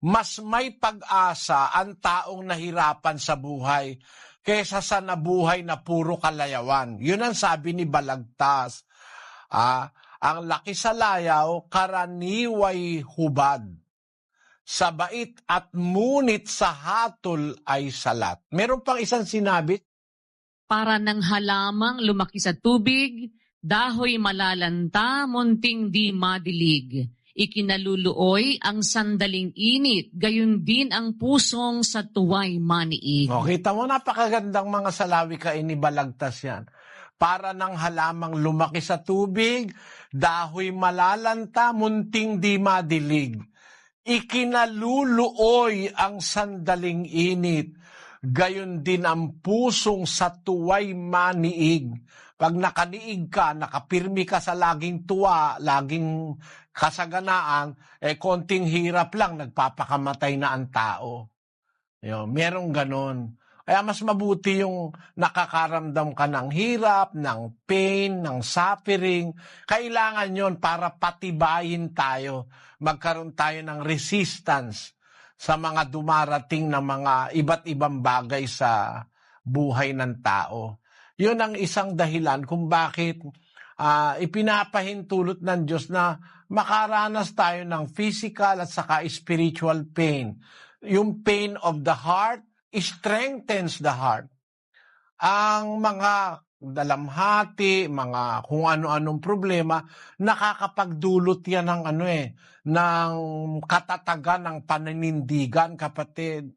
mas may pag-asa ang taong nahirapan sa buhay kaysa sa nabuhay na puro kalayawan. Yun ang sabi ni Balagtas. Ang laki sa layaw, karaniway hubad. Sa bait at ngunit sa hatol ay salat. Meron pang isang sinabi. Para ng halamang lumaki sa tubig, dahoy malalanta, munting di madilig. Ikinaluluoy ang sandaling init, gayon din ang pusong sa tuway maniig. Kita mo, napakagandang mga salawika ni Balagtas yan. Para ng halamang lumaki sa tubig, dahoy malalanta, munting di madilig. Ikinaluluoy ang sandaling init, gayon din ang pusong sa tuway maniig. Pag nakaniig ka, nakapirmi ka sa laging tuwa, laging kasaganaan, konting hirap lang, nagpapakamatay na ang tao. Merong ganon. Kaya mas mabuti yung nakakaramdam ka ng hirap, ng pain, ng suffering. Kailangan yon para patibayin tayo, magkaroon tayo ng resistance sa mga dumarating na mga iba't ibang bagay sa buhay ng tao. Yun ang isang dahilan kung bakit ipinapahintulot ng Diyos na makaranas tayo ng physical at saka spiritual pain. Yung pain of the heart strengthens the heart. Ang mga dalamhati, mga kung ano-anong problema, nakakapagdulot yan ng ng katatagan ng paninindigan, kapatid.